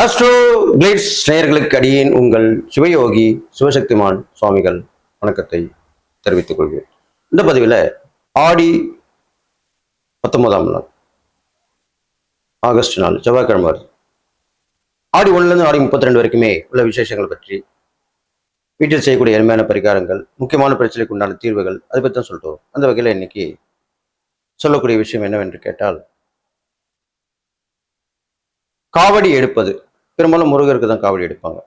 Astro glitz நேயர்களுக்கு அடியேன் உங்கள் சிவயோகி சிவசக்திமான் சுவாமிகள் வணக்கத்தை தெரிவித்துக் கொள்கிறேன். இந்த பதிவில் ஆடி 19ஆம் நாள் ஆகஸ்ட் நாள் செவ்வாய்க்கிழமை வருது. ஆடி 1லேருந்து ஆடி 32 வரைக்குமே உள்ள விசேஷங்கள் பற்றி, வீட்டில் செய்யக்கூடிய எளிமையான பரிகாரங்கள், முக்கியமான பிரச்சனைக்கு உண்டான தீர்வுகள், அதை பற்றி தான் சொல்லிட்டு வரும். அந்த வகையில் இன்னைக்கு சொல்லக்கூடிய விஷயம் என்னவென்று கேட்டால், காவடி எடுப்பது. பெரும்பாலும் முருகருக்கு தான் காவடி எடுப்பாங்க.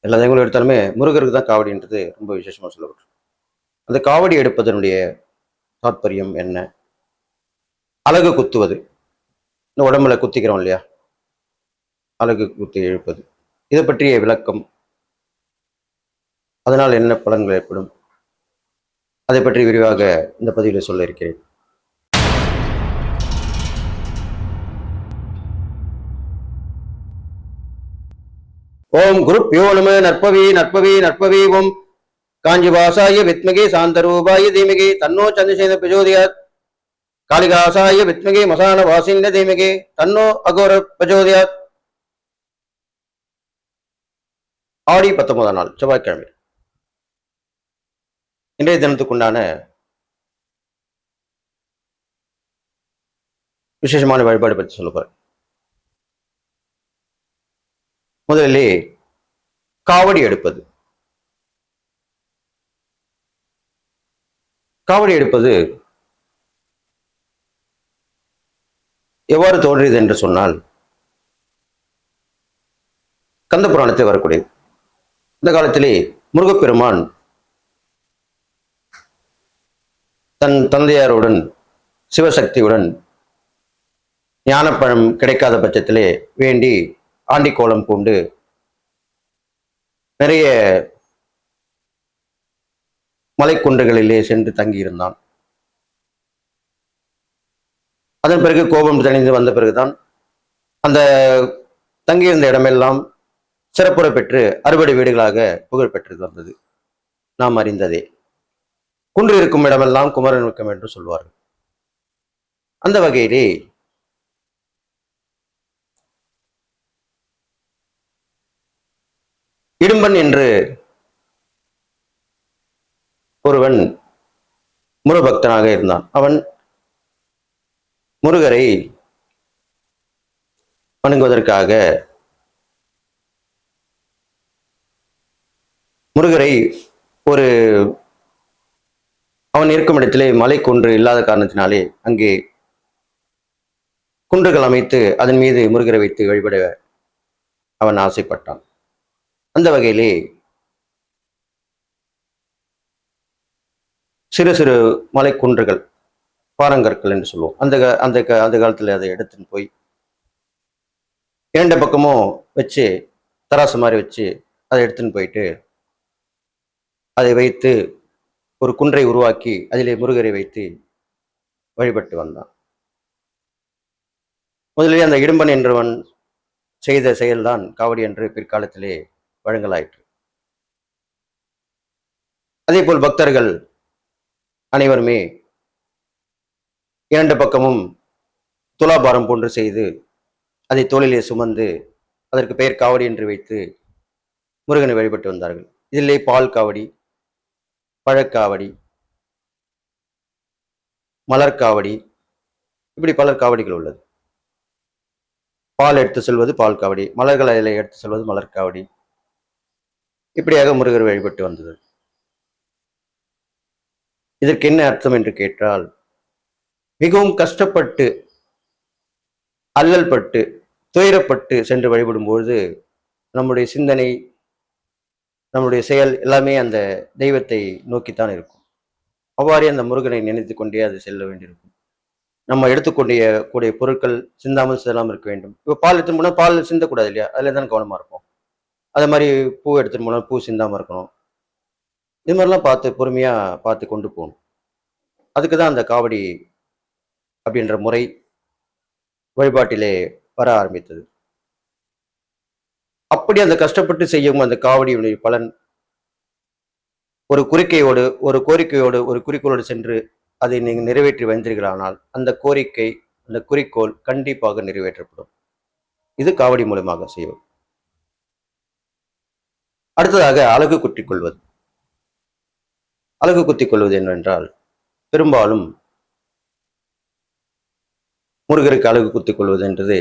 எல்லா தெய்வங்களும் எடுத்தாலுமே முருகருக்கு தான் காவடின்றது ரொம்ப விசேஷமாக சொல்லப்படும். அந்த காவடி எடுப்பதனுடைய தாற்பயம் என்ன? அலகு குத்துவது, இந்த உடம்புல குத்திக்கிறோம் இல்லையா, அலகு குத்தி எழுப்பது, இதை பற்றிய விளக்கம், அதனால் என்ன பலன்கள் ஏற்படும், அதை பற்றி விரிவாக இந்த பதிவில் சொல்ல இருக்கிறேன். ஓம் குருப்யோ நம. நற்பவி நற்பவி நற்பவி. ஓம் காஞ்சிவாசாய வித்மகே சாந்தரூபாய தீமகே தன்னோ சந்திரசேன பிரஜோதியாத். காளிகாசாய வித்மகே மசான வாசின்ன தீமகே தன்னோ அகோர பிரஜோதியாத். ஆடி 19ஆம் நாள் செவ்வாய்க்கிழமை, இன்றைய தினத்துக்குண்டான விசேஷமான வழிபாடு பற்றி சொல்லுவார். முதலிலே காவடி எடுப்பது. காவடி எடுப்பது எவ்வாறு தோன்றியது என்று சொன்னால், கந்த புராணத்தில் வரக்கூடியது. இந்த காலத்திலே முருகப்பெருமான் தன் தந்தையாருடன் சிவசக்தியுடன் ஞானப்பழம் கிடைக்காத பட்சத்திலே வேண்டி ஆண்டி கோலம் பூண்டு நிறைய மலைக்குன்றுகளிலே சென்று தங்கியிருந்தான். அதன் பிறகு கோபம் தணிந்து வந்த பிறகுதான் அந்த தங்கியிருந்த இடமெல்லாம் சிறப்புற பெற்று அறுபடை வீடுகளாக புகழ் பெற்று வந்தது, நாம் அறிந்ததே. குன்று இருக்கும் இடமெல்லாம் குமரன் இருக்கும் என்று சொல்வார்கள். அந்த வகையிலே இடும்பன் என்று ஒருவன் முருகபக்தனாக இருந்தான். அவன் முருகரை வணங்குவதற்காக முருகரை ஒரு அவன் இருக்கும் இடத்திலே மலை குன்று இல்லாத காரணத்தினாலே அங்கே குன்றுகள் அமைத்து அதன் மீது முருகரை வைத்து வழிபட அவன் ஆசைப்பட்டான். அந்த வகையிலே சிறு சிறு மலை குன்றுகள், பாறங்கற்கள் என்று சொல்லுவோம், அந்த காலத்தில் அதை எடுத்துன்னு போய் இரண்டு பக்கமும் வச்சு தராசு மாதிரி வச்சு அதை எடுத்துன்னு போயிட்டு அதை வைத்து ஒரு குன்றை உருவாக்கி அதிலே முருகரை வைத்து வழிபட்டு வந்தான். முதலிலே அந்த இடும்பன் என்றவன் செய்த செயல்தான் காவடி என்று பிற்காலத்திலே வழங்கலாயிற்று. அதே போல் பக்தர்கள் அனைவருமே இரண்டு பக்கமும் துலாபாரம் போன்று செய்து அதை தோளிலே சுமந்து அதற்கு பெயர் காவடி என்று வைத்து முருகனை வழிபட்டு வந்தார்கள். இதிலே பால் காவடி, பழக்காவடி, மலர்காவடி, இப்படி பலர் காவடிகள் உள்ளது. பால் எடுத்து செல்வது பால் காவடி, மலர்களை எடுத்து செல்வது மலர்காவடி, இப்படியாக முருகர் வழிபட்டு வந்தது. இதற்கு என்ன அர்த்தம் என்று கேட்டால், மிகவும் கஷ்டப்பட்டு அல்லல் பட்டு துயரப்பட்டு சென்று வழிபடும் பொழுது நம்முடைய சிந்தனை, நம்முடைய செயல் எல்லாமே அந்த தெய்வத்தை நோக்கித்தான் இருக்கும். அவ்வாறே அந்த முருகனை நினைத்து கொண்டே அது செல்ல வேண்டியிருக்கும். நம்ம எடுத்துக்கொண்டிய பொருட்கள் சிந்தாமல் செல்லாமல் இருக்க வேண்டும். இப்போ பால் எடுத்துன்னு போனால் பால் சிந்தக்கூடாது இல்லையா, அதில் தான் கவனமாக இருக்கும். அதே மாதிரி பூ எடுத்துட்டு போனால் பூ சிந்தாமல் இருக்கணும். இது மாதிரிலாம் பார்த்து பொறுமையாக பார்த்து கொண்டு போகணும். அதுக்கு தான் அந்த காவடி அப்படின்ற முறை வழிபாட்டிலே வர ஆரம்பித்தது. அப்படி அந்த கஷ்டப்பட்டு செய்யும் அந்த காவடியுடைய பலன் ஒரு கோரிக்கையோடு ஒரு குறிக்கோளோடு சென்று அதை நீங்கள் நிறைவேற்றி வந்தீர்களானால் அந்த கோரிக்கை, அந்த குறிக்கோள் கண்டிப்பாக நிறைவேற்றப்படும். இது காவடி மூலமாக செய்வது. அடுத்ததாக அலகு குத்திக் கொள்வது. அலகு குத்திக் கொள்வது என்னவென்றால், பெரும்பாலும் முருகருக்கு அலகு குத்திக் கொள்வது என்றது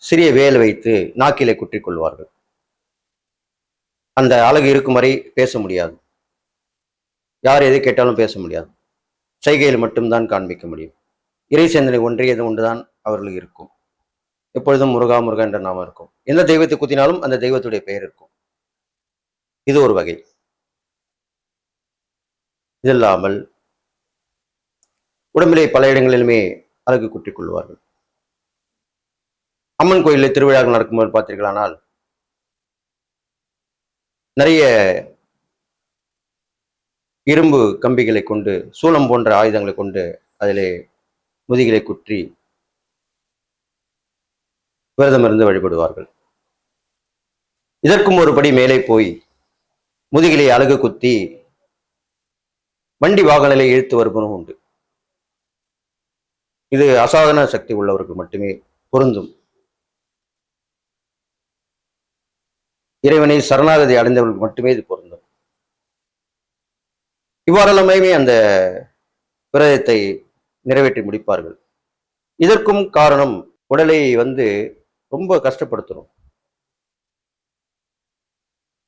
சிறிய வேல் வைத்து நாக்கிலே குத்திக் கொள்வார்கள். அந்த அலகு இருக்கும் வரை பேச முடியாது. யார் எதை கேட்டாலும் பேச முடியாது. சைகையில் மட்டும்தான் காண்பிக்க முடியும். இறை சிந்தனை ஒன்றியது ஒன்றுதான் அவர்களுக்கு இருக்கும். எப்பொழுதும் முருகா முருகா என்ற நாமம் இருக்கும். எந்த தெய்வத்தை குத்தினாலும் அந்த தெய்வத்துடைய பெயர் இருக்கும். இது ஒரு வகை. இது இல்லாமல் உடம்பிலே பல இடங்களிலுமே அலகு குத்திக் கொள்வார்கள். அம்மன் கோயிலில் திருவிழாக்கள் நடக்கும்போது பார்த்தீர்களானால் நிறைய இரும்பு கம்பிகளை கொண்டு, சூலம் போன்ற ஆயுதங்களை கொண்டு அதிலே முதுகிலை குற்றி விரதம் இருந்து வழிபடுவார்கள். இதற்கும் ஒரு படி மேலே போய் முதுகிலை அலகு குத்தி வண்டி வாகனங்களை இழுத்து வருவதும் உண்டு. இது அசாதாரண சக்தி உள்ளவர்கள் மட்டுமே பொருந்தும். இறைவனை சரணாகதி அடைந்தவர்களுக்கு மட்டுமே இது பொருந்தும். இவ்வாறெல்லாமே அந்த விரதத்தை நிறைவேற்றி முடிப்பார்கள். இதற்கும் காரணம் உடலை ரொம்ப கஷ்டப்படுத்தணும்.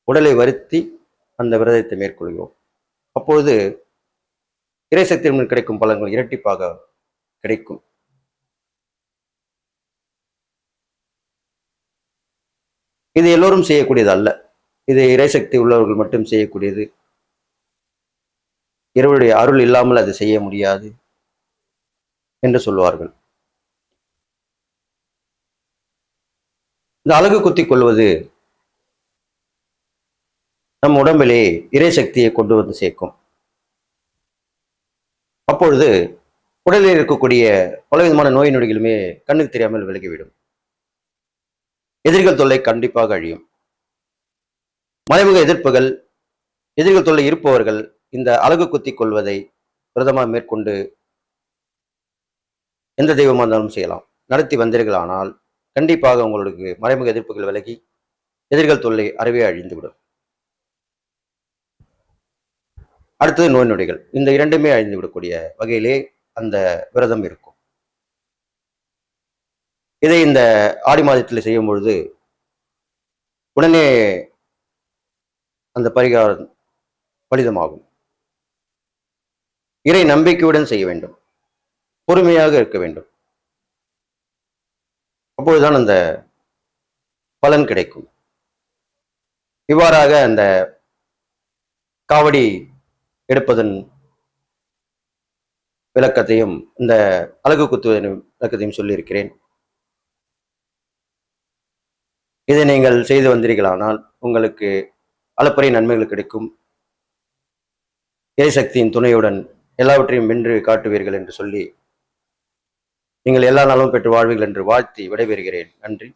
உடலை வருத்தி அந்த விரதத்தை மேற்கொள்கிறோம். அப்பொழுது இறைசக்தியிடம் கிடைக்கும் பலன்கள் இரட்டிப்பாக கிடைக்கும். இது எல்லோரும் செய்யக்கூடியது அல்ல. இது இறைசக்தி உள்ளவர்கள் மட்டும் செய்யக்கூடியது. இறைவனுடைய அருள் இல்லாமல் அது செய்ய முடியாது என்று சொல்வார்கள். இந்த அலகு குத்திக் கொள்வது நம் உடம்பிலே இறை சக்தியை கொண்டு வந்து சேர்க்கும். அப்பொழுது உடலில் இருக்கக்கூடிய பலவிதமான நோய் நொடிகளுமே கண்ணுக்கு தெரியாமல் விலகிவிடும். எதிரிகள் தொல்லை கண்டிப்பாக அழியும். மறைமுக எதிர்ப்புகள், எதிரிகள் தொல்லை இருப்பவர்கள் இந்த அலகு குத்திக் கொள்வதை பிரதமாக மேற்கொண்டு எந்த தெய்வமாக இருந்தாலும் செய்யலாம். நடத்தி வந்தீர்களானால் கண்டிப்பாக உங்களுக்கு மறைமுக எதிர்ப்புகள் விலகி எதிரிகள் தொல்லை அறவே அழிந்துவிடும். அடுத்தது நோய் நொடிகள். இந்த இரண்டுமே அழிந்து விடக்கூடிய வகையிலே அந்த விரதம் இருக்கும். இதை இந்த ஆடி மாதத்தில் செய்யும் பொழுது உடனே அந்த பரிகாரம் பலிதமாகும். இறை நம்பிக்கையுடன் செய்ய வேண்டும். பொறுமையாக இருக்க வேண்டும். அப்பொழுதுதான் அந்த பலன் கிடைக்கும். இவ்வாறாக அந்த காவடி எடுப்பதன் விளக்கத்தையும் இந்த அலகு குத்துவதன் விளக்கத்தையும் சொல்லியிருக்கிறேன். இதை நீங்கள் செய்து வந்தீர்களானால் உங்களுக்கு அளப்பரிய நன்மைகள் கிடைக்கும். இறைசக்தியின் துணையுடன் எல்லாவற்றையும் வென்று காட்டுவீர்கள் என்று சொல்லி நீங்கள் எல்லா நாளும் பெற்று வாழ்வீர்கள் என்று வாழ்த்தி விடைபெறுகிறேன். நன்றி.